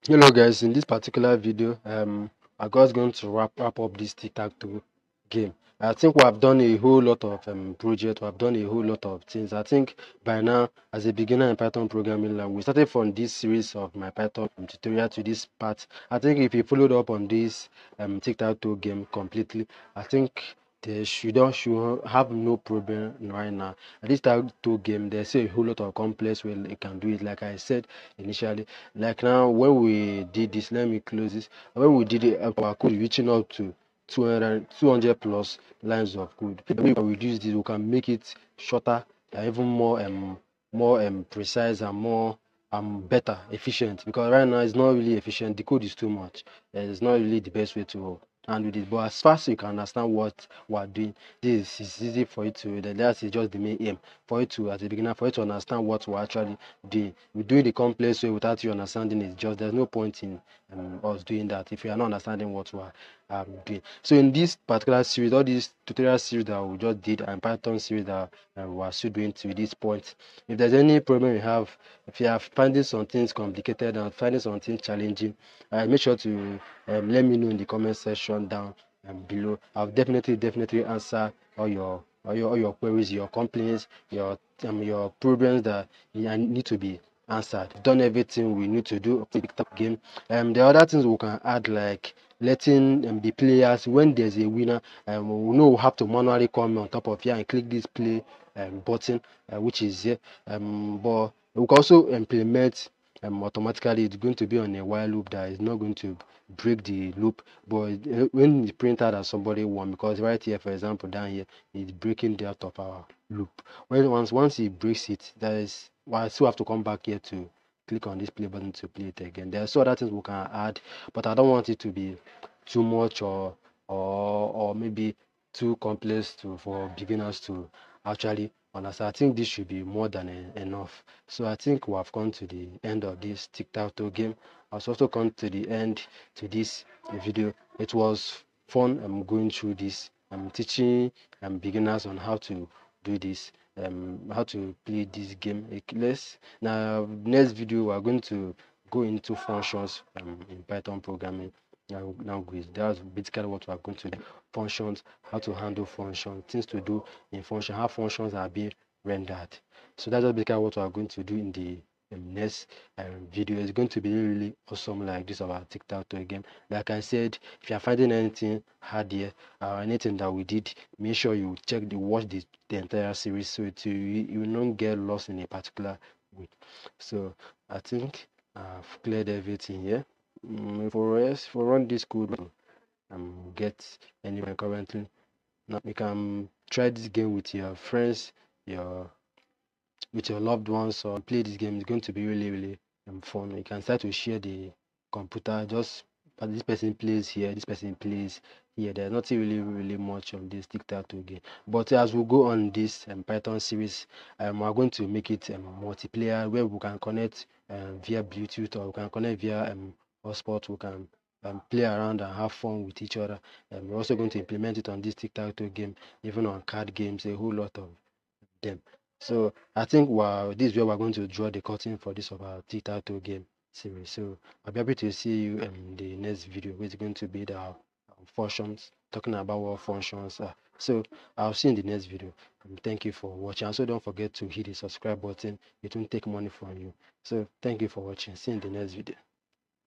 Hello guys, in this particular video, I'm just going to wrap up this Tic Tac Toe game. I think we have done a whole lot of projects, we have done a whole lot of things. I think by now, as a beginner in Python programming language, we started from this series of my Python tutorial to this part. I think if you followed up on this Tic Tac Toe game completely, I think should have no problem right now. At this Tic Tac Toe game, there's a whole lot of complex way you can do it. Like I said initially, like now when we did this, let me close this. When we did it, our code reaching up to 200 plus lines of code. When we can reduce this, we can make it shorter and even more precise and more better, efficient. Because right now it's not really efficient. The code is too much. It's not really the best way to handle this. But as fast as you can understand what we're doing, this is easy for you to. That is just the main aim for you to, as a beginner, for you to understand what we're actually doing. We do the complex way without you understanding it. Just there's no point in us doing that if you are not understanding what we're doing. So in this particular series, all these tutorial series that we just did and Python series that we're still doing to this point, if there's any problem you have, if you are finding some things complicated and finding some things challenging, make sure to let me know in the comment section down below. I'll definitely answer all your queries, your complaints, your problems that need to be answered. Done everything we need to do to pick up game. The other things we can add, like letting the players, when there's a winner, we know we have to manually come on top of here and click this play button, which is here. But we can also implement automatically. It's going to be on a while loop that is not going to break the loop, but when it's printed that somebody won, because right here, for example, down here, it's breaking the out of our loop. When once it breaks it, that is, well, I still have to come back here to click on this play button to play it again. There are some other things we can add, but I don't want it to be too much or maybe too complex for beginners to actually understand. I think this should be more than enough. So I think we have come to the end of this Tic Tac Toe game. I've also come to the end to this video. It was fun. I'm going through this. I'm teaching beginners on how to do this, how to play this game. Let's now next video we are going to go into functions in Python programming language. That's basically what we are going to do. Functions, how to handle functions, things to do in function, how functions are being rendered. So that's basically what we are going to do in the next video. It's going to be really awesome, like this of our Tic Tac Toe game. Like I said, if you are finding anything hard here or anything that we did, make sure you watch the entire series, so you will not get lost in a particular way. So I think I've cleared everything here. For us, for run this code, get anywhere currently. Now you can try this game with your friends, your with your loved ones, or play this game. It's going to be really fun. You can start to share the computer. Just but this person plays here, this person plays here. There's not really much of this Tic Tac Toe game. But as we go on this Python series, we're going to make it multiplayer, where we can connect via Bluetooth, or we can connect via hotspot. We can play around and have fun with each other. We're also going to implement it on this Tic Tac Toe game, even on card games, a whole lot of them. So I think this is where we're going to draw the curtain for this of our Tic Tac Toe game series. So I'll be happy to see you in the next video, which is going to be the functions, talking about what functions are. So I'll see you in the next video. Thank you for watching. Also, don't forget to hit the subscribe button. It won't take money from you. So thank you for watching. See you in the next video.